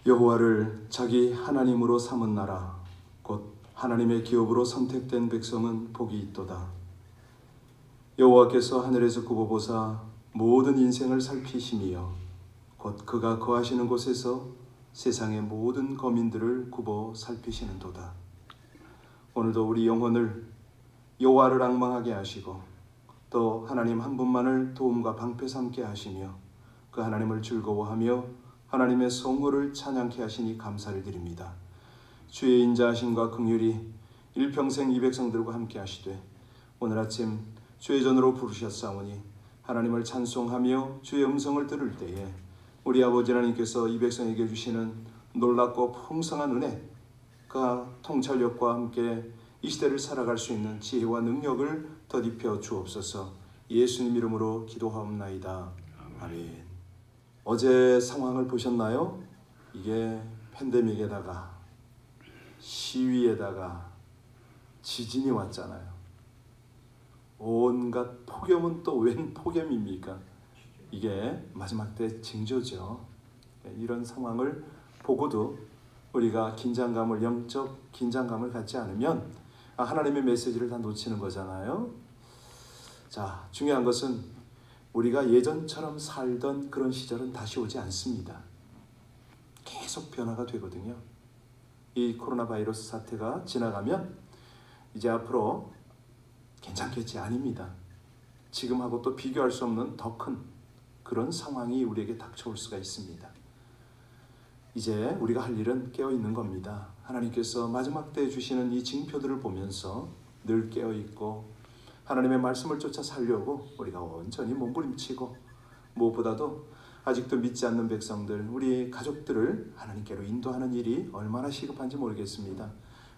여호와를 자기 하나님으로 삼은 나라 곧 하나님의 기업으로 선택된 백성은 복이 있도다. 여호와께서 하늘에서 굽어보사 모든 인생을 살피심이여 곧 그가 거하시는 곳에서 세상의 모든 거민들을 굽어 살피시는도다. 오늘도 우리 영혼을 여호와를 앙망하게 하시고 또 하나님 한 분만을 도움과 방패 삼게 하시며 그 하나님을 즐거워하며 하나님의 성호를 찬양케 하시니 감사를 드립니다. 주의 인자하심과 긍휼이 일평생 이 백성들과 함께 하시되 오늘 아침 주의 전으로 부르셨사오니 하나님을 찬송하며 주의 음성을 들을 때에 우리 아버지 하나님께서 이 백성에게 주시는 놀랍고 풍성한 은혜가 통찰력과 함께 이 시대를 살아갈 수 있는 지혜와 능력을 덧입혀 주옵소서. 예수님 이름으로 기도하옵나이다. 아멘. 어제 상황을 보셨나요? 이게 팬데믹에다가 시위에다가 지진이 왔잖아요. 온갖 폭염은 또 웬 폭염입니까? 이게 마지막 때 징조죠. 이런 상황을 보고도 우리가 긴장감을, 영적 긴장감을 갖지 않으면 하나님의 메시지를 다 놓치는 거잖아요. 자, 중요한 것은 우리가 예전처럼 살던 그런 시절은 다시 오지 않습니다. 계속 변화가 되거든요. 이 코로나 바이러스 사태가 지나가면 이제 앞으로 괜찮겠지? 아닙니다. 지금하고 또 비교할 수 없는 더 큰 그런 상황이 우리에게 닥쳐올 수가 있습니다. 이제 우리가 할 일은 깨어있는 겁니다. 하나님께서 마지막 때에 주시는 이 징표들을 보면서 늘 깨어있고 하나님의 말씀을 쫓아 살려고 우리가 온전히 몸부림치고 무엇보다도 아직도 믿지 않는 백성들, 우리 가족들을 하나님께로 인도하는 일이 얼마나 시급한지 모르겠습니다.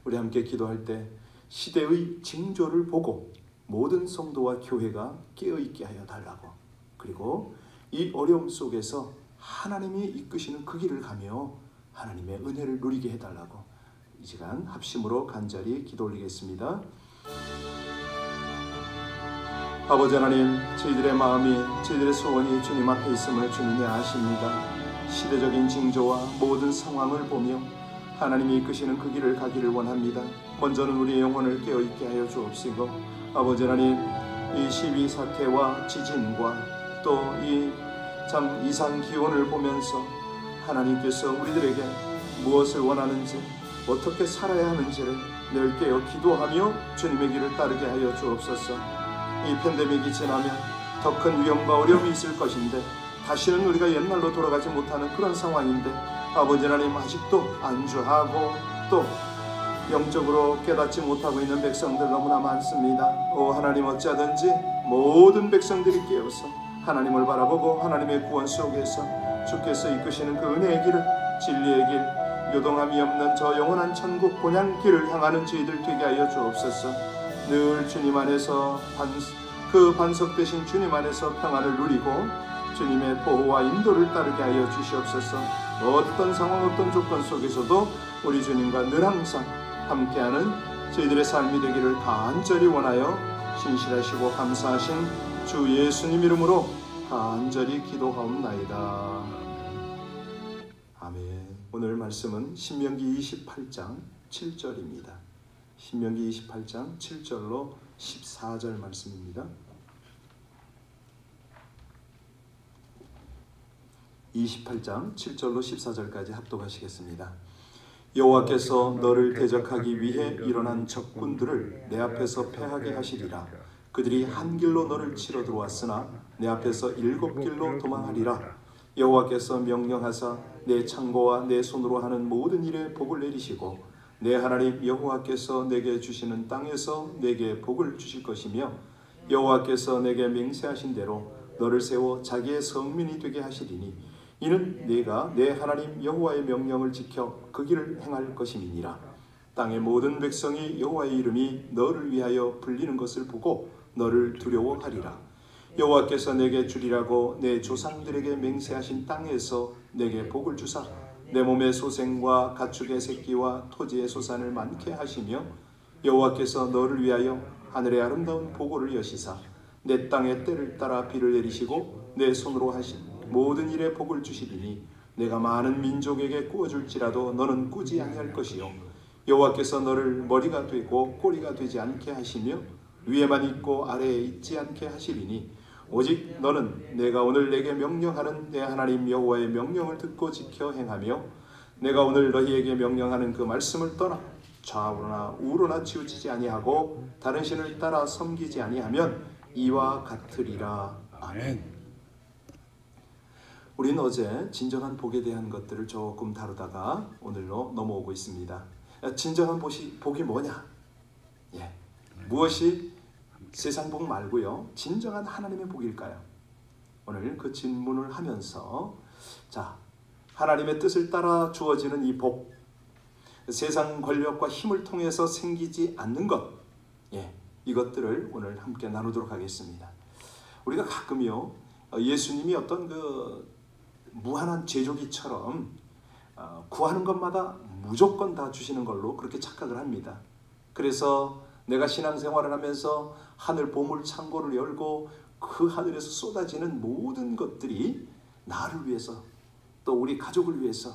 우리 함께 기도할 때 시대의 징조를 보고 모든 성도와 교회가 깨어있게 하여 달라고, 그리고 이 어려움 속에서 하나님이 이끄시는 그 길을 가며 하나님의 은혜를 누리게 해달라고 이 시간 합심으로 간절히 기도 올리겠습니다. 아버지 하나님, 저희들의 마음이, 저희들의 소원이 주님 앞에 있음을 주님이 아십니다. 시대적인 징조와 모든 상황을 보며 하나님이 이끄시는 그 길을 가기를 원합니다. 먼저는 우리의 영혼을 깨어있게 하여 주옵시고, 아버지 하나님, 이 시위 사태와 지진과 또 이 참 이상 기온을 보면서 하나님께서 우리들에게 무엇을 원하는지, 어떻게 살아야 하는지를 늘 깨어 기도하며 주님의 길을 따르게 하여 주옵소서. 이 팬데믹이 지나면 더 큰 위험과 어려움이 있을 것인데 다시는 우리가 옛날로 돌아가지 못하는 그런 상황인데 아버지 하나님, 아직도 안주하고 또 영적으로 깨닫지 못하고 있는 백성들 너무나 많습니다. 오 하나님, 어찌하든지 모든 백성들이 깨어서 하나님을 바라보고 하나님의 구원 속에서 주께서 이끄시는 그 은혜의 길을, 진리의 길, 요동함이 없는 저 영원한 천국 본향 길을 향하는 저희들 되게 하여 주옵소서. 늘 주님 안에서 그 반석 되신 주님 안에서 평안을 누리고 주님의 보호와 인도를 따르게 하여 주시옵소서. 어떤 상황, 어떤 조건 속에서도 우리 주님과 늘 항상 함께하는 저희들의 삶이 되기를 간절히 원하여 신실하시고 감사하신 주 예수님 이름으로 간절히 기도하옵나이다. 아멘. 오늘 말씀은 신명기 28장 7절입니다. 신명기 28장 7절로 14절 말씀입니다. 28장 7절로 14절까지 합독하시겠습니다. 여호와께서 너를 대적하기 위해 일어난 적군들을 내 앞에서 패하게 하시리라. 그들이 한 길로 너를 치러 들어왔으나 내 앞에서 7길로 도망하리라. 여호와께서 명령하사 내 창고와 내 손으로 하는 모든 일에 복을 내리시고 내 하나님 여호와께서 내게 주시는 땅에서 내게 복을 주실 것이며 여호와께서 내게 맹세하신 대로 너를 세워 자기의 성민이 되게 하시리니 이는 네가 내 하나님 여호와의 명령을 지켜 그 길을 행할 것임이니라. 땅의 모든 백성이 여호와의 이름이 너를 위하여 불리는 것을 보고 너를 두려워하리라. 여호와께서 내게 주리라고 내 조상들에게 맹세하신 땅에서 내게 복을 주사 내 몸의 소생과 가축의 새끼와 토지의 소산을 많게 하시며 여호와께서 너를 위하여 하늘의 아름다운 보고를 여시사 내 땅의 때를 따라 비를 내리시고 내 손으로 하신 모든 일에 복을 주시리니 내가 많은 민족에게 꾸어줄지라도 너는 꾸지 아니할 것이요 여호와께서 너를 머리가 되고 꼬리가 되지 않게 하시며 위에만 있고 아래에 있지 않게 하시리니 오직 너는 내가 오늘 내게 명령하는 내 하나님 여호와의 명령을 듣고 지켜 행하며 내가 오늘 너희에게 명령하는 그 말씀을 떠나 좌우로나 우로나 치우치지 아니하고 다른 신을 따라 섬기지 아니하면 이와 같으리라. 아멘. 우리는 어제 진정한 복에 대한 것들을 조금 다루다가 오늘로 넘어오고 있습니다. 진정한 복이 뭐냐? 무엇이 세상 복 말고요, 진정한 하나님의 복일까요? 오늘 그 질문을 하면서 하나님의 뜻을 따라 주어지는 이 복, 세상 권력과 힘을 통해서 생기지 않는 것, 이것들을 오늘 함께 나누도록 하겠습니다. 우리가 가끔요, 예수님이 어떤 그 무한한 제조기처럼 구하는 것마다 무조건 다 주시는 걸로 그렇게 착각을 합니다. 그래서 내가 신앙생활을 하면서 하늘 보물 창고를 열고 그 하늘에서 쏟아지는 모든 것들이 나를 위해서 또 우리 가족을 위해서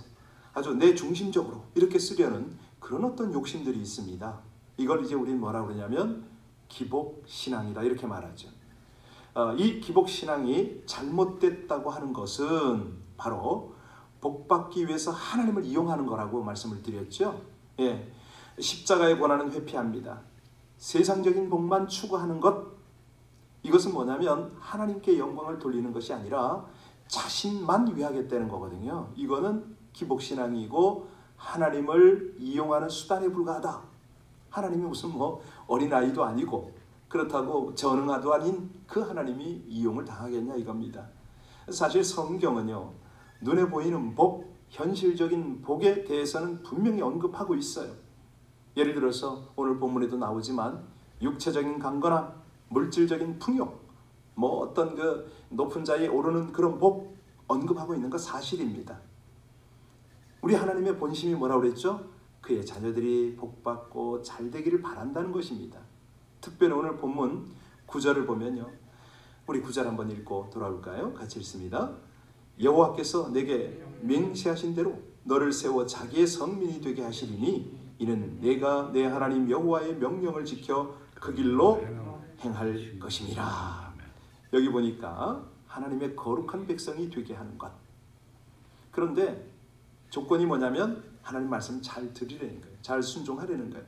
아주 내 중심적으로 이렇게 쓰려는 그런 어떤 욕심들이 있습니다. 이걸 이제 우리는 뭐라 그러냐면 기복신앙이다 이렇게 말하죠. 이 기복신앙이 잘못됐다고 하는 것은 바로 복받기 위해서 하나님을 이용하는 거라고 말씀을 드렸죠. 십자가의 고난은 회피합니다. 세상적인 복만 추구하는 것, 이것은 뭐냐면 하나님께 영광을 돌리는 것이 아니라 자신만 위하겠다는 거거든요. 이거는 기복신앙이고 하나님을 이용하는 수단에 불과하다. 하나님이 무슨 어린아이도 아니고 그렇다고 전응아도 아닌 그 하나님이 이용을 당하겠냐 이겁니다. 사실 성경은요, 눈에 보이는 복, 현실적인 복에 대해서는 분명히 언급하고 있어요. 예를 들어서 오늘 본문에도 나오지만 육체적인 강건함, 물질적인 풍요, 어떤 그 높은 자리에 오르는 그런 복 언급하고 있는 거 사실입니다. 우리 하나님의 본심이 뭐라고 그랬죠? 그의 자녀들이 복받고 잘되기를 바란다는 것입니다. 특별히 오늘 본문 9절을 보면요, 우리 9절 한번 읽고 돌아올까요? 같이 읽습니다. 여호와께서 내게 맹세하신 대로 너를 세워 자기의 성민이 되게 하시리니 이는 내가 내 하나님 여호와의 명령을 지켜 그 길로 행할 것임이라. 여기 보니까 하나님의 거룩한 백성이 되게 하는 것. 그런데 조건이 뭐냐면 하나님 말씀 잘 들으라는 거예요. 잘 순종하려는 거예요.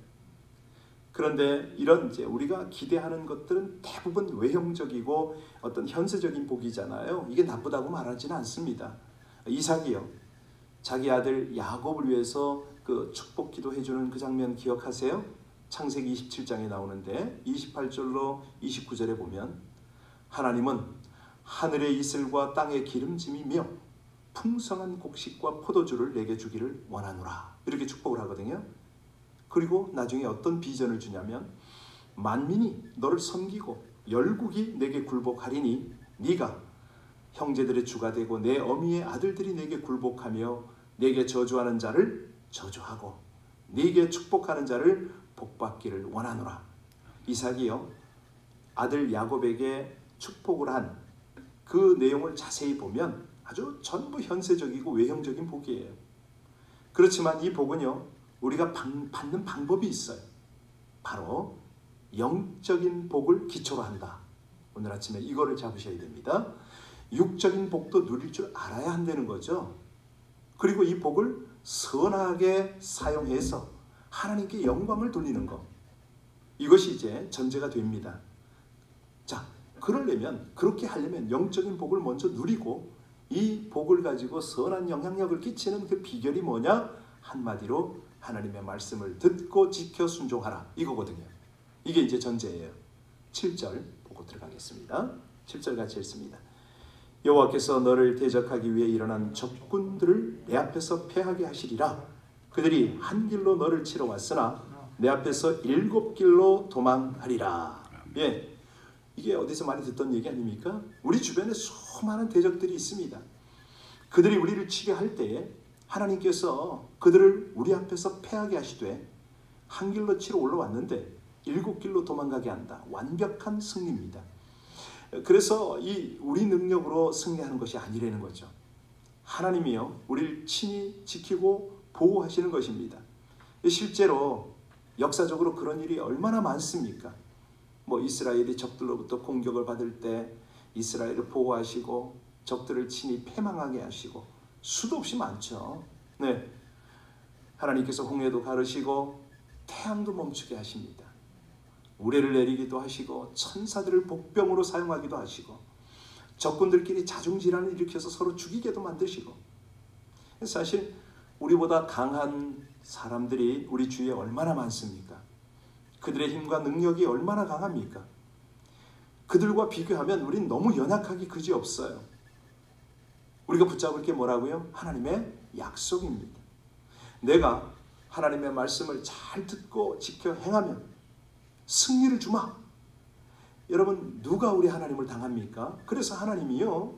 그런데 이런 이제 우리가 기대하는 것들은 대부분 외형적이고 어떤 현세적인 복이잖아요. 이게 나쁘다고 말하지는 않습니다. 이삭이요, 자기 아들 야곱을 위해서 그 축복 기도해주는 그 장면 기억하세요? 창세기 27장에 나오는데 28절로 29절에 보면 하나님은 하늘의 이슬과 땅의 기름짐이며 풍성한 곡식과 포도주를 내게 주기를 원하노라 이렇게 축복을 하거든요. 그리고 나중에 어떤 비전을 주냐면 만민이 너를 섬기고 열국이 내게 굴복하리니 네가 형제들의 주가 되고 내 어미의 아들들이 내게 굴복하며 내게 저주하는 자를 저주하고 네게 축복하는 자를 복받기를 원하노라. 이삭이요, 아들 야곱에게 축복을 한 그 내용을 자세히 보면 아주 전부 현세적이고 외형적인 복이에요. 그렇지만 이 복은요, 우리가 받는 방법이 있어요. 바로 영적인 복을 기초로 한다. 오늘 아침에 이거를 잡으셔야 됩니다. 육적인 복도 누릴 줄 알아야 한다는 거죠. 그리고 이 복을 선하게 사용해서 하나님께 영광을 돌리는 것, 이것이 이제 전제가 됩니다. 그렇게 하려면 영적인 복을 먼저 누리고 이 복을 가지고 선한 영향력을 끼치는 그 비결이 뭐냐? 한마디로 하나님의 말씀을 듣고 지켜 순종하라 이거거든요. 이게 이제 전제예요. 7절 보고 들어가겠습니다. 7절 같이 읽습니다. 여호와께서 너를 대적하기 위해 일어난 적군들을 내 앞에서 패하게 하시리라. 그들이 한 길로 너를 치러 왔으나 내 앞에서 7길로 도망하리라. 이게 어디서 많이 듣던 얘기 아닙니까? 우리 주변에 수많은 대적들이 있습니다. 그들이 우리를 치게 할 때에 하나님께서 그들을 우리 앞에서 패하게 하시되 한 길로 치러 올라왔는데 7길로 도망가게 한다. 완벽한 승리입니다. 그래서 이 우리 능력으로 승리하는 것이 아니라는 거죠. 하나님이요 우리를 친히 지키고 보호하시는 것입니다. 실제로 역사적으로 그런 일이 얼마나 많습니까? 이스라엘이 적들로부터 공격을 받을 때 이스라엘을 보호하시고 적들을 친히 패망하게 하시고 수도 없이 많죠. 네, 하나님께서 홍해도 가르시고 태양도 멈추게 하십니다. 우레를 내리기도 하시고 천사들을 복병으로 사용하기도 하시고 적군들끼리 자중질환을 일으켜서 서로 죽이게도 만드시고. 사실 우리보다 강한 사람들이 우리 주위에 얼마나 많습니까? 그들의 힘과 능력이 얼마나 강합니까? 그들과 비교하면 우린 너무 연약하기 그지없어요. 우리가 붙잡을 게 뭐라고요? 하나님의 약속입니다. 내가 하나님의 말씀을 잘 듣고 지켜 행하면 승리를 주마. 여러분, 누가 우리 하나님을 당합니까? 그래서 하나님이요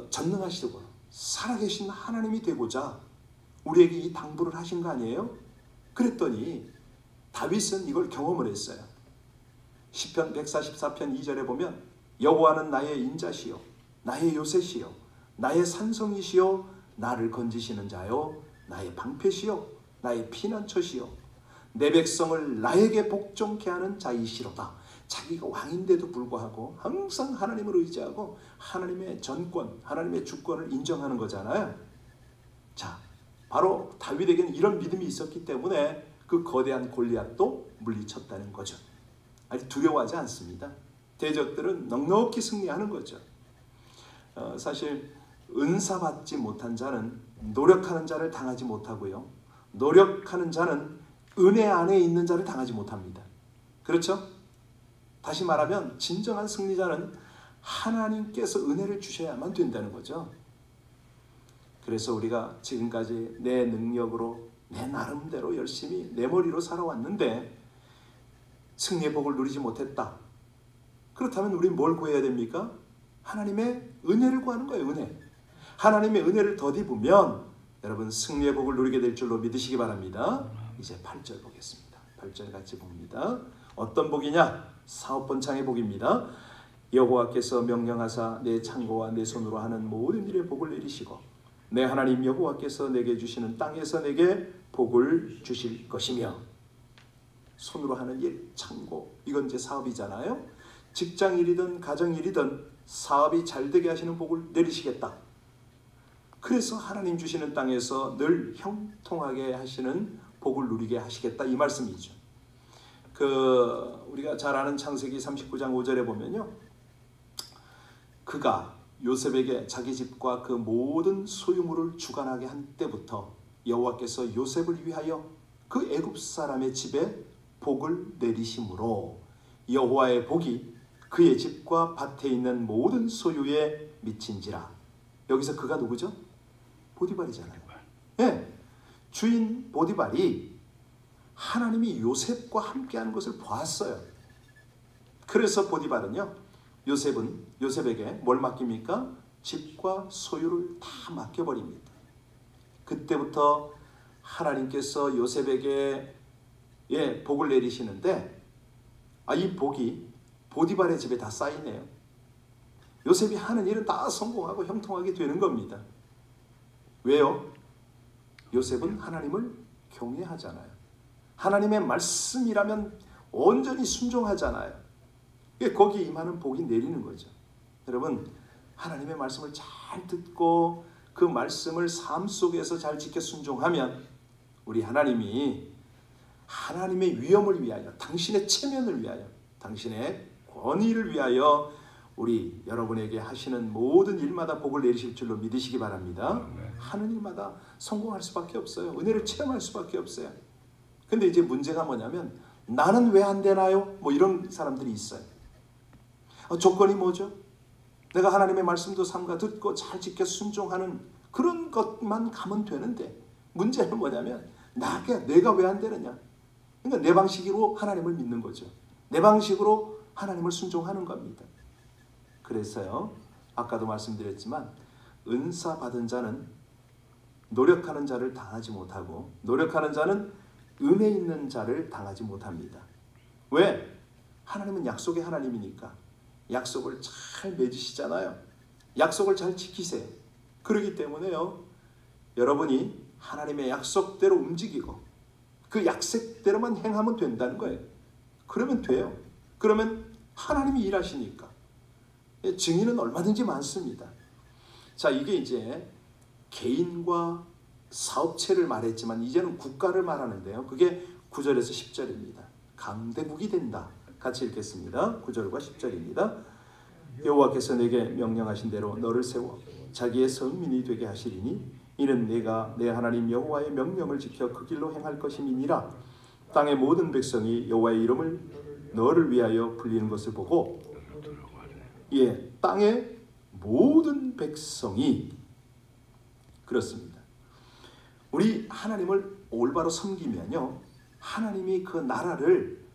전능하시고 살아계신 하나님이 되고자 우리에게 이 당부를 하신 거 아니에요? 그랬더니 다윗은 이걸 경험을 했어요. 시편 144편 2절에 보면 여호와는 나의 인자시요 나의 요새시요 나의 산성이시요 나를 건지시는 자요 나의 방패시요 나의 피난처시요 내 백성을 나에게 복종케 하는 자이시로다. 자기가 왕인데도 불구하고 항상 하나님을 의지하고 하나님의 전권, 하나님의 주권을 인정하는 거잖아요. 자, 바로 다윗에게는 이런 믿음이 있었기 때문에 그 거대한 골리앗도 물리쳤다는 거죠. 아니, 두려워하지 않습니다. 대적들은 넉넉히 승리하는 거죠. 사실 은사받지 못한 자는 노력하는 자를 당하지 못하고요. 노력하는 자는 은혜 안에 있는 자를 당하지 못합니다. 그렇죠? 다시 말하면 진정한 승리자는 하나님께서 은혜를 주셔야만 된다는 거죠. 그래서 우리가 지금까지 내 능력으로 내 나름대로 열심히 내 머리로 살아왔는데 승리의 복을 누리지 못했다. 그렇다면 우린 뭘 구해야 됩니까? 하나님의 은혜를 구하는 거예요. 은혜. 하나님의 은혜를 덧입으면 여러분 승리의 복을 누리게 될 줄로 믿으시기 바랍니다. 이제 8절 보겠습니다. 8절 같이 봅니다. 어떤 복이냐? 사업번창의 복입니다. 여호와께서 명령하사 내 창고와 내 손으로 하는 모든 일에 복을 내리시고 내 하나님 여호와께서 내게 주시는 땅에서 내게 복을 주실 것이며. 손으로 하는 일, 창고, 이건 이제 사업이잖아요. 직장일이든 가정일이든 사업이 잘 되게 하시는 복을 내리시겠다. 그래서 하나님 주시는 땅에서 늘 형통하게 하시는 복을 누리게 하시겠다, 이 말씀이죠. 우리가 잘 아는 창세기 39장 5절에 보면요, 그가 요셉에게 자기 집과 그 모든 소유물을 주관하게 한 때부터 여호와께서 요셉을 위하여 그 애굽 사람의 집에 복을 내리심으로 여호와의 복이 그의 집과 밭에 있는 모든 소유에 미친지라. 여기서 그가 누구죠? 보디발이잖아요. 네, 주인 보디발이 하나님이 요셉과 함께하는 것을 보았어요. 그래서 보디발은요, 요셉에게 뭘 맡깁니까? 집과 소유를 다 맡겨버립니다. 그때부터 하나님께서 요셉에게 복을 내리시는데, 이 복이 보디발의 집에 다 쌓이네요. 요셉이 하는 일은 다 성공하고 형통하게 되는 겁니다. 왜요? 요셉은 하나님을 경외하잖아요. 하나님의 말씀이라면 온전히 순종하잖아요. 거기에 임하는 복이 내리는 거죠. 여러분, 하나님의 말씀을 잘 듣고 그 말씀을 삶 속에서 잘 지켜 순종하면 우리 하나님이 하나님의 위엄을 위하여, 당신의 체면을 위하여, 당신의 권위를 위하여 우리 여러분에게 하시는 모든 일마다 복을 내리실 줄로 믿으시기 바랍니다. 하는 일마다 성공할 수밖에 없어요. 은혜를 체험할 수밖에 없어요. 근데 이제 문제가 뭐냐면, 나는 왜 안 되나요? 이런 사람들이 있어요. 조건이 뭐죠? 내가 하나님의 말씀도 삼가 듣고 잘 지켜 순종하는 그런 것만 가면 되는데, 문제는 뭐냐면 내가 왜 안 되느냐? 그러니까 내 방식으로 하나님을 믿는 거죠. 내 방식으로 하나님을 순종하는 겁니다. 그래서요, 아까도 말씀드렸지만 은사 받은 자는 노력하는 자를 당하지 못하고, 노력하는 자는 은혜 있는 자를 당하지 못합니다. 왜? 하나님은 약속의 하나님이니까 약속을 잘 맺으시잖아요. 약속을 잘 지키세요. 그렇기 때문에요, 여러분이 하나님의 약속대로 움직이고 그 약속대로만 행하면 된다는 거예요. 그러면 돼요. 그러면 하나님이 일하시니까. 증인은 얼마든지 많습니다. 자, 이게 이제 개인과 사업체를 말했지만 이제는 국가를 말하는데요. 그게 9절에서 10절입니다. 강대국이 된다. 같이 읽겠습니다. 9절과 10절입니다. 여호와께서 내게 명령하신 대로 너를 세워 자기의 성민이 되게 하시리니 이는 내가 내 하나님 여호와의 명령을 지켜 그 길로 행할 것임이니라. 땅의 모든 백성이 여호와의 이름을 너를 위하여 불리는 것을 보고, 땅의 모든 백성이, 그렇습니다. 우리 하나님을 올바로 섬기면요, 하나님이 그 나라를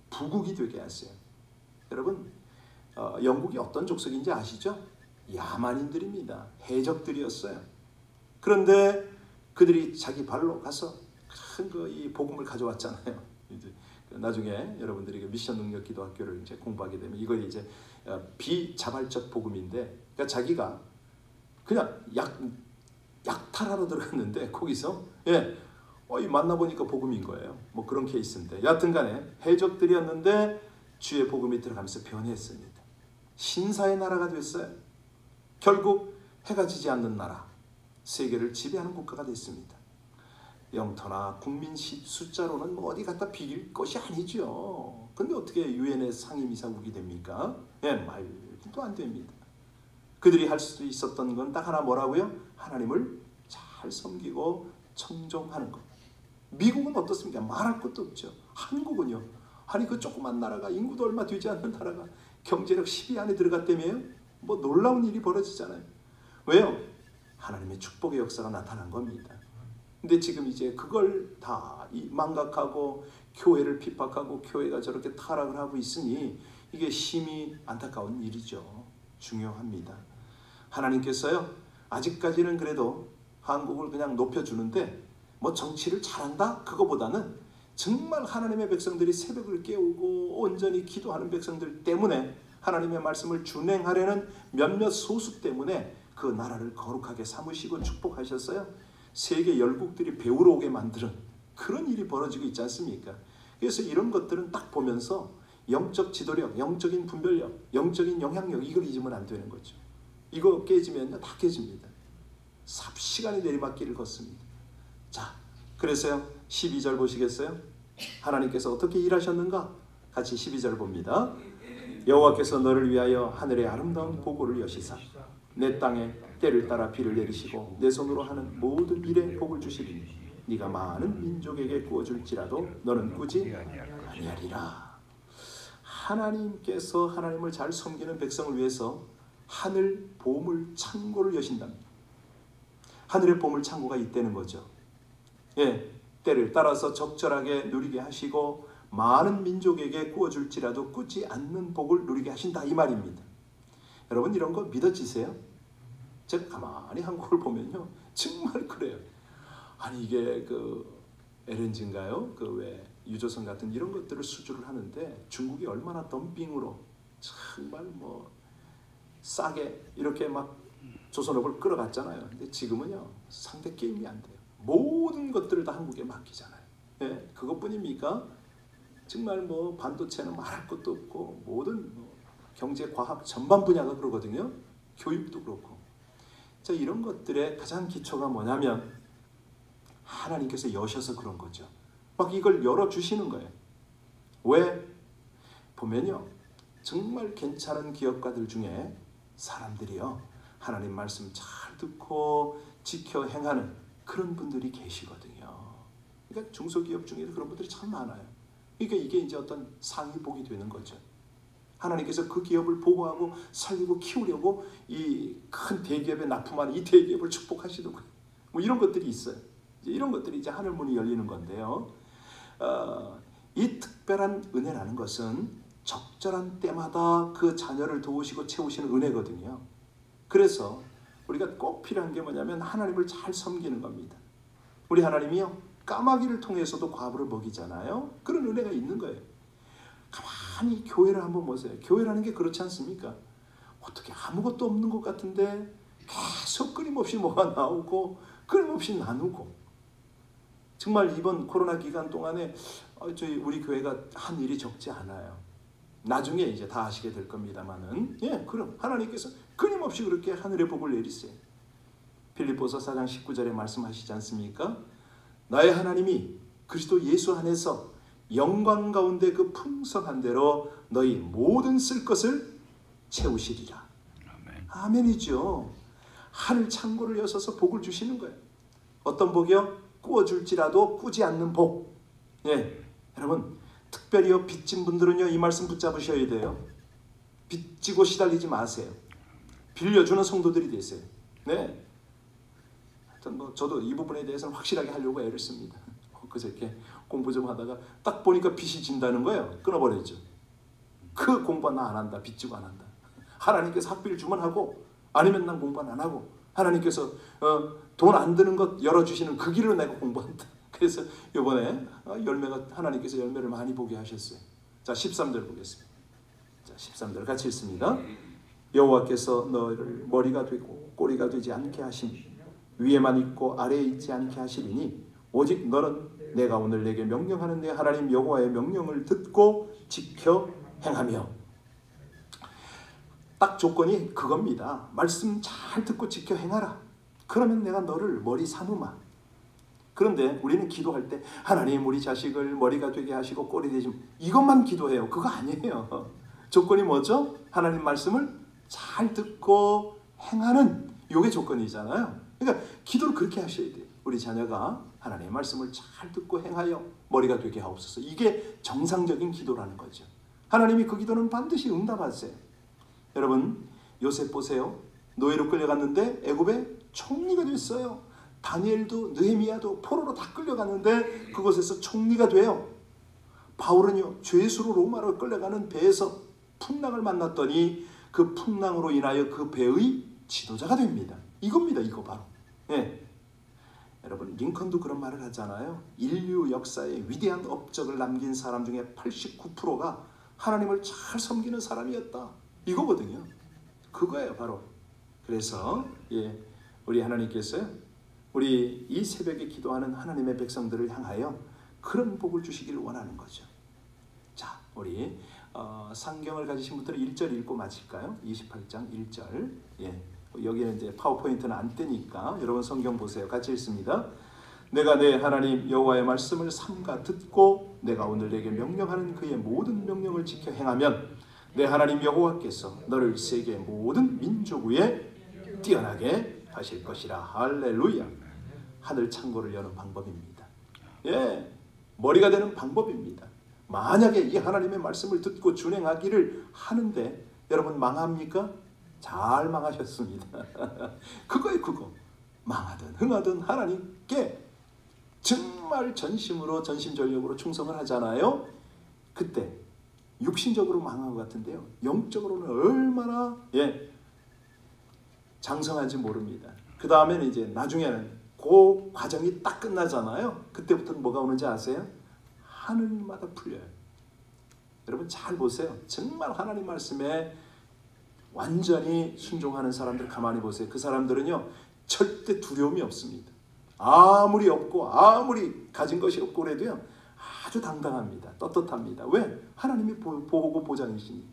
부국이 되게 하세요. 여러분, 영국이 어떤 족속인지 아시죠? 야만인들입니다. 해적들이었어요. 그런데 그들이 자기 발로 가서 큰 이 복음을 가져왔잖아요. 이제 나중에 여러분들이 미션 능력 기도학교를 이제 공부하게 되면 이걸 이제 비자발적 복음인데, 그러니까 자기가 그냥 약탈하러 들어갔는데 거기서 만나보니까 복음인 거예요. 뭐 그런 케이스인데, 여하튼간에 해적들이었는데 주의 복음이 들어가면서 변했습니다. 신사의 나라가 됐어요. 결국 해가 지지 않는 나라, 세계를 지배하는 국가가 됐습니다. 영토나 국민 숫자로는 뭐 어디 갖다 비길 것이 아니죠. 근데 어떻게 유엔의 상임이사국이 됩니까? 말도 안 됩니다. 그들이 할 수 있었던 건 딱 하나, 뭐라고요? 하나님을 잘 섬기고 청종하는 것. 미국은 어떻습니까? 말할 것도 없죠. 한국은요, 아니 그 조그만 나라가, 인구도 얼마 되지 않는 나라가 경제력 10위 안에 들어갔다며요? 뭐 놀라운 일이 벌어지잖아요. 왜요? 하나님의 축복의 역사가 나타난 겁니다. 근데 지금 이제 그걸 다 망각하고 교회를 핍박하고 교회가 저렇게 타락을 하고 있으니 이게 심히 안타까운 일이죠. 중요합니다. 하나님께서요, 아직까지는 그래도 한국을 그냥 높여주는데, 뭐 정치를 잘한다? 그거보다는 정말 하나님의 백성들이 새벽을 깨우고 온전히 기도하는 백성들 때문에, 하나님의 말씀을 준행하려는 몇몇 소수 때문에 그 나라를 거룩하게 삼으시고 축복하셨어요. 세계 열국들이 배우러 오게 만드는 그런 일이 벌어지고 있지 않습니까? 그래서 이런 것들은 딱 보면서 영적 지도력, 영적인 분별력, 영적인 영향력, 이걸 잊으면 안 되는 거죠. 이거 깨지면요, 다 깨집니다. 삽시간에 내리막길을 걷습니다. 자, 그래서요, 12절 보시겠어요? 하나님께서 어떻게 일하셨는가? 같이 12절 봅니다. 여호와께서 너를 위하여 하늘의 아름다운 보고를 여시사 내 땅에 때를 따라 비를 내리시고 내 손으로 하는 모든 일에 복을 주시리니 네가 많은 민족에게 구워줄지라도 너는 꾸지 아니하리라. 하나님께서 하나님을 잘 섬기는 백성을 위해서 하늘 보물 창고를 여신답니다. 하늘의 보물 창고가 있다는 거죠. 때를 따라서 적절하게 누리게 하시고 많은 민족에게 구워줄지라도 꾸지 않는 복을 누리게 하신다, 이 말입니다. 여러분, 이런 거 믿어지세요? 제가 가만히 한국을 보면요, 정말 그래요. 아니 이게 그 LNG인가요? 그 왜 유조선 같은 이런 것들을 수주를 하는데 중국이 얼마나 덤핑으로 정말 뭐 싸게 이렇게 막 조선업을 끌어갔잖아요. 근데 지금은요, 상대 게임이 안 돼요. 모든 것들을 다 한국에 맡기잖아요. 그것뿐입니까? 정말 뭐 반도체는 말할 것도 없고 모든 경제, 과학 전반 분야가 그러거든요. 교육도 그렇고. 자, 이런 것들의 가장 기초가 뭐냐면 하나님께서 여셔서 그런 거죠. 막 이걸 열어주시는 거예요. 왜? 보면요, 정말 괜찮은 기업가들 중에 사람들이요, 하나님 말씀 잘 듣고 지켜 행하는 그런 분들이 계시거든요. 그러니까 중소기업 중에도 그런 분들이 참 많아요. 그러니까 이게 이제 어떤 상위복이 되는 거죠. 하나님께서 그 기업을 보호하고 살리고 키우려고 이 큰 대기업에 납품하는 이 대기업을 축복하시는 거예요. 뭐 이런 것들이 있어요. 이제 이런 것들이 이제 하늘 문이 열리는 건데요. 이 특별한 은혜라는 것은 적절한 때마다 그 자녀를 도우시고 채우시는 은혜거든요. 그래서 우리가 꼭 필요한 게 뭐냐면 하나님을 잘 섬기는 겁니다. 우리 하나님이요, 까마귀를 통해서도 과부를 먹이잖아요. 그런 은혜가 있는 거예요. 가만히 교회를 한번 보세요. 교회라는 게 그렇지 않습니까? 어떻게 아무것도 없는 것 같은데 계속 끊임없이 뭐가 나오고 끊임없이 나누고, 정말 이번 코로나 기간 동안에 저희 우리 교회가 한 일이 적지 않아요. 나중에 이제 다 아시게 될 겁니다만은, 그럼 하나님께서 끊임없이 그렇게 하늘의 복을 내리세요. 빌립보서 4장 19절에 말씀하시지 않습니까? 나의 하나님이 그리스도 예수 안에서 영광 가운데 그 풍성한 대로 너희 모든 쓸 것을 채우시리라. 아멘. 아멘이죠. 하늘 창고를 여셔서 복을 주시는 거예요. 어떤 복이요? 꾸어줄지라도 꾸지 않는 복. 여러분, 특별히요 빚진 분들은요 이 말씀 붙잡으셔야 돼요. 빚지고 시달리지 마세요. 빌려주는 성도들이 되세요. 하여튼 저도 이 부분에 대해서는 확실하게 하려고 애를 씁니다. 그래서 이렇게 공부 좀 하다가 딱 보니까 빚이 진다는 거예요. 끊어버렸죠. 그 공부 나 안 한다. 빚지고 안 한다. 하나님께서 학비를 주면 하고, 아니면 난 공부 안 하고, 하나님께서 돈 안 드는 것 열어주시는 그 길로 내가 공부한다. 그래서 이번에 하나님께서 열매를 많이 보게 하셨어요. 자, 13절 보겠습니다. 자, 13절 같이 읽습니다. 여호와께서 너를 머리가 되고 꼬리가 되지 않게 하시니 위에만 있고 아래에 있지 않게 하시리니 오직 너는 내가 오늘 내게 명령하는 내 하나님 여호와의 명령을 듣고 지켜 행하며. 딱 조건이 그겁니다. 말씀 잘 듣고 지켜 행하라. 그러면 내가 너를 머리 삼으마. 그런데 우리는 기도할 때 하나님 우리 자식을 머리가 되게 하시고 꼬리 되지, 이것만 기도해요. 그거 아니에요. 조건이 뭐죠? 하나님 말씀을 잘 듣고 행하는, 이게 조건이잖아요. 그러니까 기도를 그렇게 하셔야 돼요. 우리 자녀가 하나님의 말씀을 잘 듣고 행하여 머리가 되게 하옵소서. 이게 정상적인 기도라는 거죠. 하나님이 그 기도는 반드시 응답하세요. 여러분, 요셉 보세요. 노예로 끌려갔는데 애굽의 총리가 됐어요. 다니엘도 느헤미야도 포로로 다 끌려갔는데 그곳에서 총리가 돼요. 바울은요, 죄수로 로마로 끌려가는 배에서 풍랑을 만났더니 그 풍랑으로 인하여 그 배의 지도자가 됩니다. 이겁니다. 이거 바로. 여러분, 링컨도 그런 말을 하잖아요. 인류 역사에 위대한 업적을 남긴 사람 중에 89%가 하나님을 잘 섬기는 사람이었다. 이거거든요. 그거예요, 바로. 그래서 우리 하나님께서요, 우리 이 새벽에 기도하는 하나님의 백성들을 향하여 그런 복을 주시기를 원하는 거죠. 자, 우리 상경을 가지신 분들은 1절 읽고 마칠까요? 28장 1절. 여기는 이제 파워포인트는 안 뜨니까 여러분 성경 보세요. 같이 읽습니다. 내가 내 하나님 여호와의 말씀을 삼가 듣고 내가 오늘 내게 명령하는 그의 모든 명령을 지켜 행하면 내 하나님 여호와께서 너를 세계 모든 민족 위에 뛰어나게 하실 것이라. 할렐루야. 하늘 창고를 여는 방법입니다. 머리가 되는 방법입니다. 만약에 이 하나님의 말씀을 듣고 준행하기를 하는데 여러분 망합니까? 잘 망하셨습니다. 그거예요, 그거. 망하든 흥하든 하나님께 정말 전심으로 전심전력으로 충성을 하잖아요. 그때 육신적으로 망한 것 같은데요, 영적으로는 얼마나 장성한지 모릅니다. 그 다음에는 이제 나중에는 그 과정이 딱 끝나잖아요. 그때부터는 뭐가 오는지 아세요? 하늘마다 풀려요. 여러분 잘 보세요. 정말 하나님 말씀에 완전히 순종하는 사람들 가만히 보세요. 그 사람들은요 절대 두려움이 없습니다. 아무리 없고 아무리 가진 것이 없고 그래도요 아주 당당합니다. 떳떳합니다. 왜? 하나님이 보호고 보장이시니까.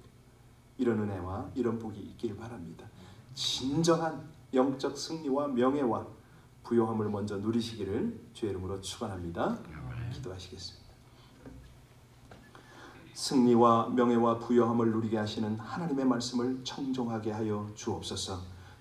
이런 은혜와 이런 복이 있기를 바랍니다. 진정한 영적 승리와 명예와 부요함을 먼저 누리시기를 주의 이름으로 축원합니다. 기도하시겠습니다. 승리와 명예와 부요함을 누리게 하시는 하나님의 말씀을 청종하게 하여 주옵소서.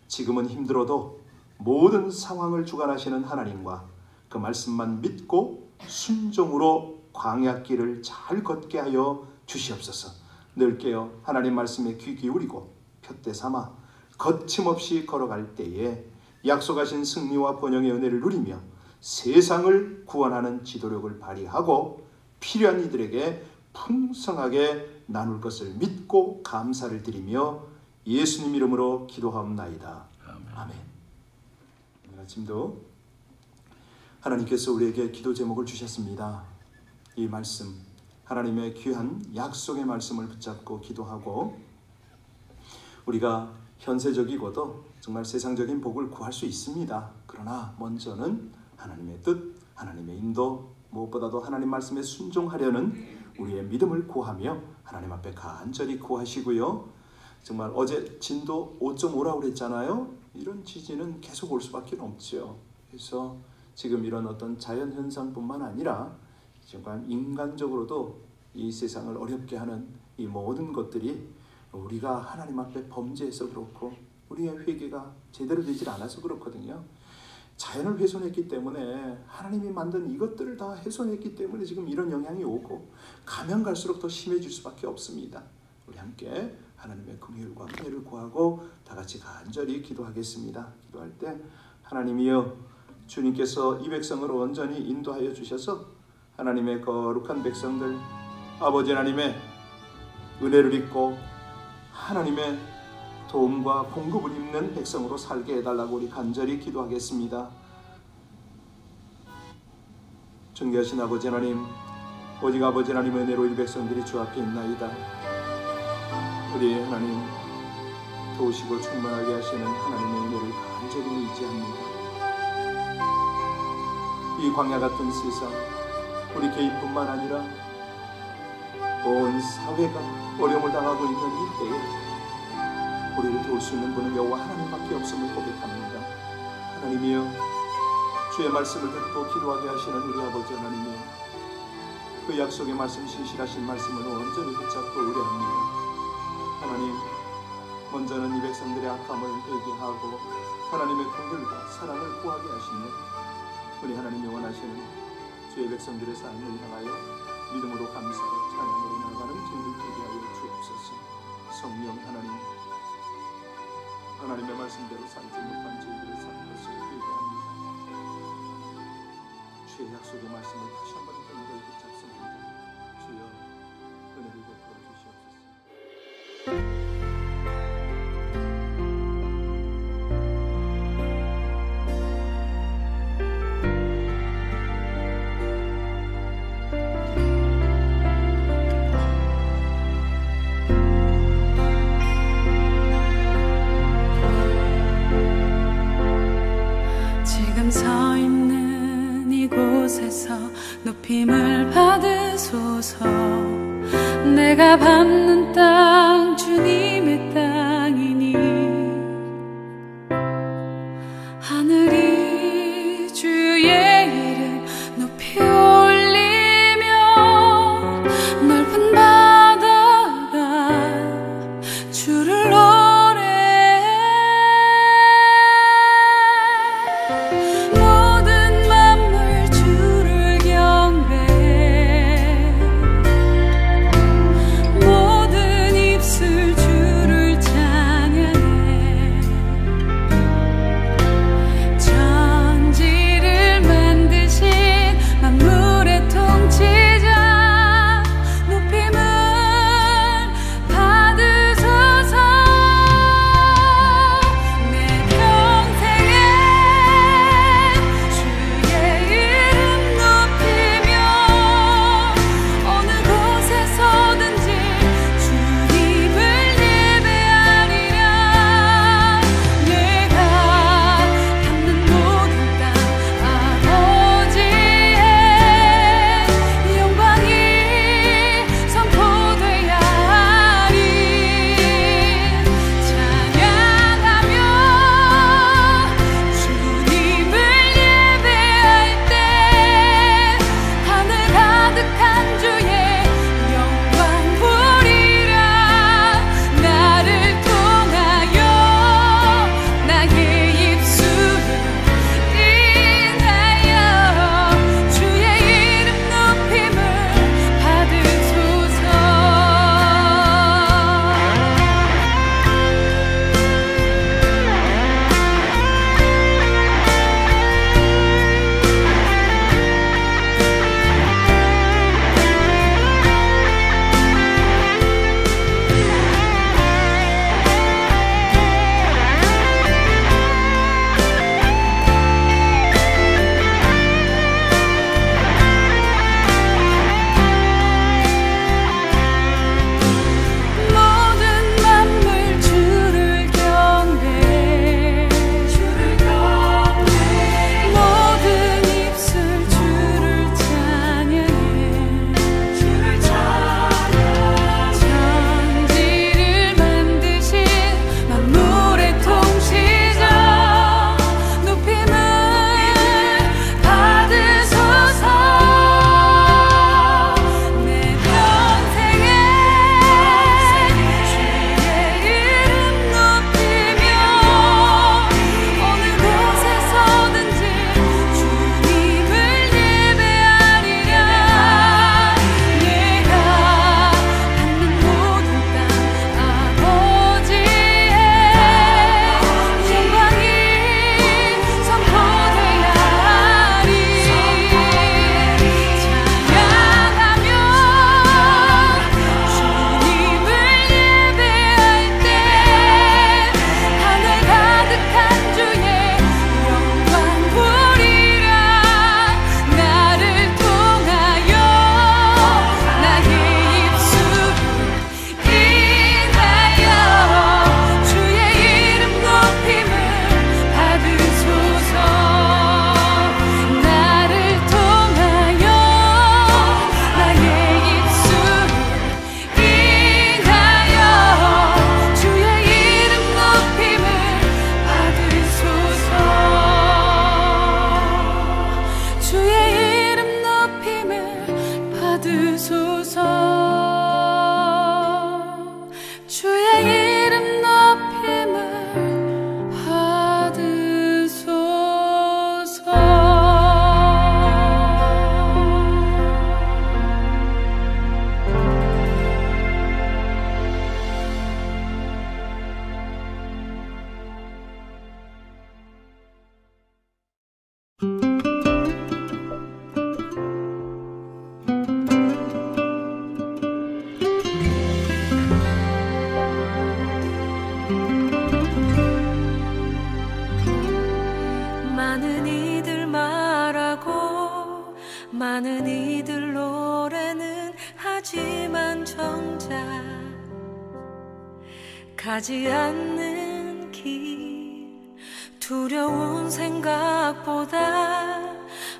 지금은 힘들어도 모든 상황을 주관하시는 하나님과 그 말씀만 믿고 순종으로 광야길을 잘 걷게 하여 주시옵소서. 늘 깨어 하나님 말씀에 귀 기울이고 푯대 삼아 거침없이 걸어갈 때에 약속하신 승리와 번영의 은혜를 누리며 세상을 구원하는 지도력을 발휘하고 필요한 이들에게 풍성하게 나눌 것을 믿고 감사를 드리며 예수님 이름으로 기도하옵나이다. 아멘. 오늘 아침도 하나님께서 우리에게 기도 제목을 주셨습니다. 이 말씀, 하나님의 귀한 약속의 말씀을 붙잡고 기도하고 우리가 현세적이고도 정말 세상적인 복을 구할 수 있습니다. 그러나 먼저는 하나님의 뜻, 하나님의 인도, 무엇보다도 하나님 말씀에 순종하려는 우리의 믿음을 구하며 하나님 앞에 간절히 구하시고요. 정말 어제 진도 5.5라고 그랬잖아요. 이런 지진은 계속 올 수밖에 없죠. 그래서 지금 이런 어떤 자연현상뿐만 아니라 정말 인간적으로도 이 세상을 어렵게 하는 이 모든 것들이 우리가 하나님 앞에 범죄해서 그렇고 우리의 회개가 제대로 되질 않아서 그렇거든요. 자연을 훼손했기 때문에 하나님이 만든 이것들을 다 훼손했기 때문에 지금 이런 영향이 오고 가면 갈수록 더 심해질 수밖에 없습니다. 우리 함께 하나님의 긍휼과 은혜를 구하고 다 같이 간절히 기도하겠습니다. 기도할 때 하나님이여 주님께서 이 백성을 온전히 인도하여 주셔서 하나님의 거룩한 백성들 아버지 하나님의 은혜를 입고 하나님의 도움과 공급을 입는 백성으로 살게 해달라고 우리 간절히 기도하겠습니다. 존귀하신 아버지 하나님, 오직 아버지 하나님의 은혜로 이 백성들이 주 앞에 있나이다. 우리 하나님 도우시고 충만하게 하시는 하나님의 은혜를 간절히 의지합니다. 이 광야 같은 세상, 우리 개인뿐만 아니라 온 사회가 어려움을 당하고 있는 이때에 우리를 도울 수 있는 분은 여호와 하나님밖에 없음을 고백합니다. 하나님이여, 주의 말씀을 듣고 기도하게 하시는 우리 아버지 하나님이여, 그 약속의 말씀, 신실하신 말씀을 온전히 붙잡고 의뢰합니다. 하나님, 먼저는 이 백성들의 악함을 회개하고 하나님의 긍휼과 사랑을 구하게 하시며 우리 하나님이 원하시는 주의 백성들의 삶을 향하여 믿음으로 감사하고 찬양으로 나아가는 길을 되게 하여 주옵소서. 성령 하나님, 하나님의 말씀대로 살지 못한 저희들의 산 것을 회개합니다. 주의 약속의 말씀을 다시 한번 견고히 붙잡습니다. 주여 은혜를 베풀어 주시옵소서. 서 있는 이곳에서 높임을 받으소서. 내가 밟는 땅 주님의 땅이니 하늘이 주의 이름 높이 올리며 넓은 바다가 주를 모든 입술 주 많은 이들 노래는 하지만 정작 가지 않는 길, 두려운 생각보다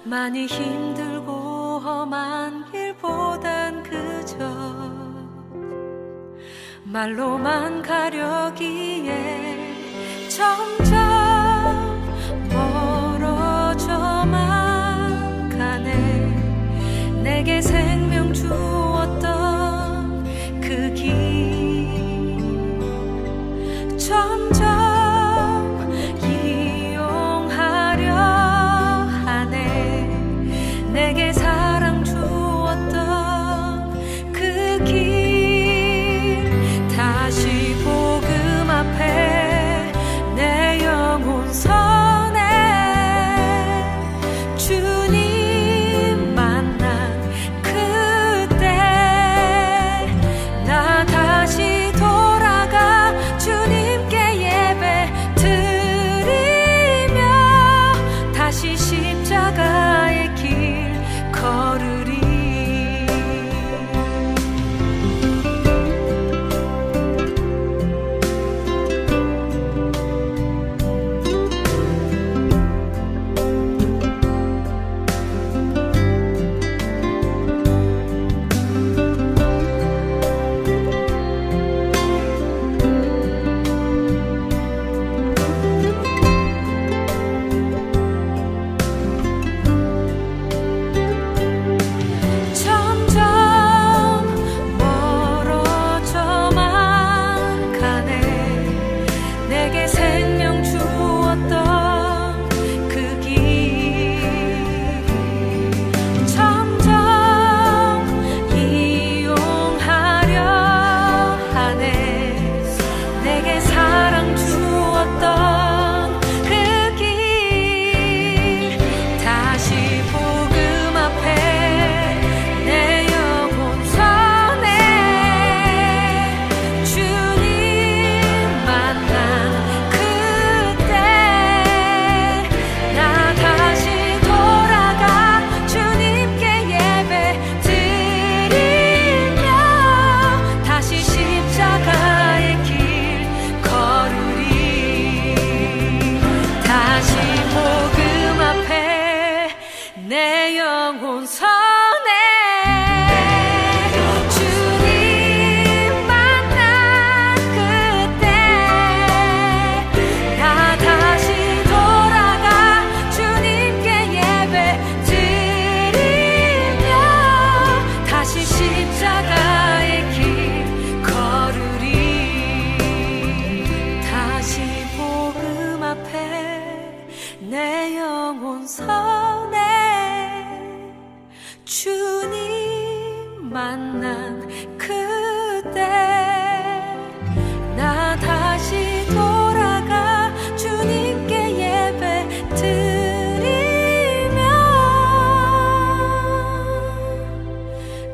많이 힘들고 험한 길보단 그저 말로만 가려기에 점점 멀어져만 가네. 내게 생명 주었던 그 길 점점 이용하려 하네. 내게 사랑 주었던 그 길 다시 복음 앞에 내 영혼 선에 주님 만난 그때 나 다시 돌아가 주님께 예배 드리며 다시 십자가의 길 걸으리.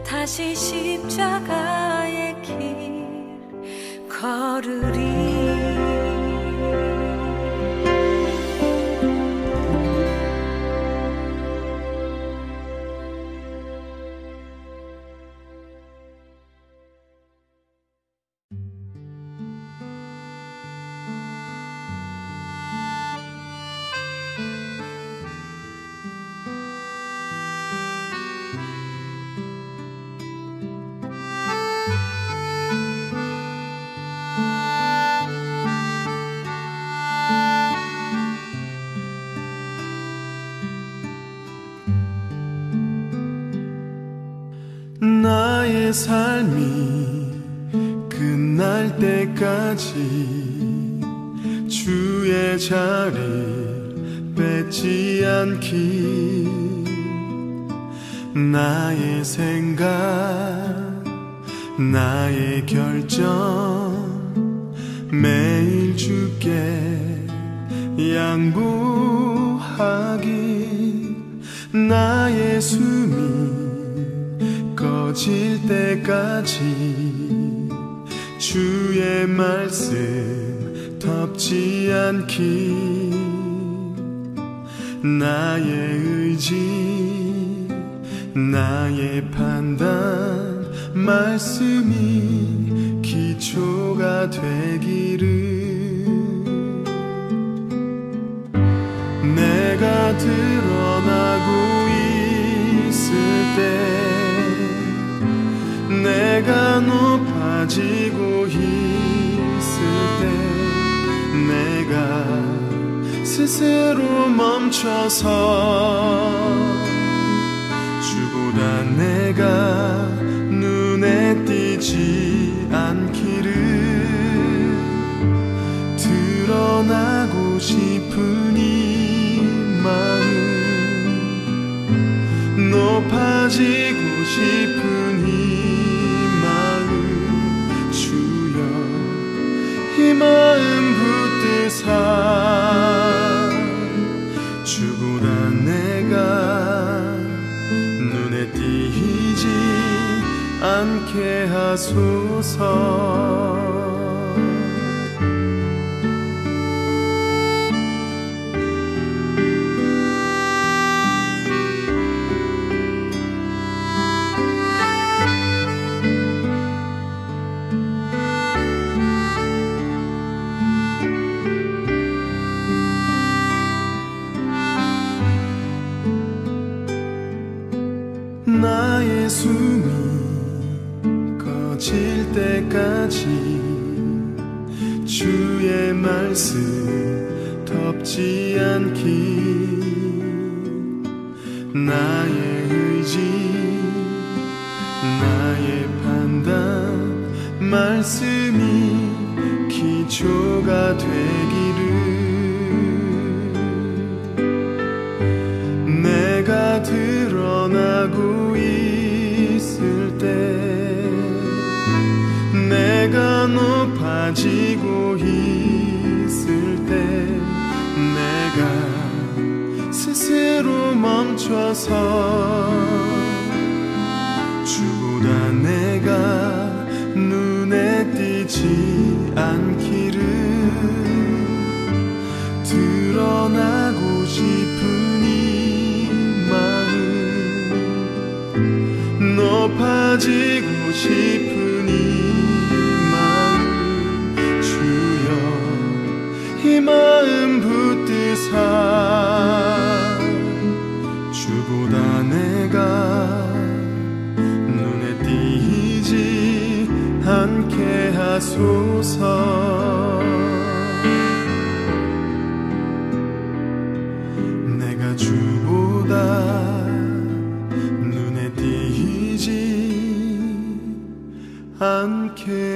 다시 십자가의 길 걸으리. 나의 삶이 끝날 때까지 주의 자리를 뺏지 않기, 나의 생각, 나의 결정 매일 주께 양보하기, 나의 숨이 꺼질 때까지 주의 말씀 덮지 않기, 나의 의지 나의 판단 말씀이 기초가 되기를 내가 드러나고 있을 때 내가 높아지고 있을 때 내가 스스로 멈춰서 주보다 내가 눈에 띄지 않기를 드러나고 싶은 이 마음 높아지고 싶은 이 마음 주여 이 마음 붙드사 주보다 내가 눈에 띄지 않게 하소서. 나의 숨이 꺼질 때까지 주의 말씀 덮지 않기 나의 의지 나의 판단 말씀이 기초가 되기를 내가 드러나고 있을 때 내가 높아지고 있을 때 내가 스스로 멈춰서 주보다 내가 눈에 띄지 않기를 드러나고 싶은 이 마음 높아지고 싶은 이 마음 주여 이 마음 붙드사 주보다 내가 눈에 띄지 않게 하소서. 내가 주보다 눈에 띄지 않게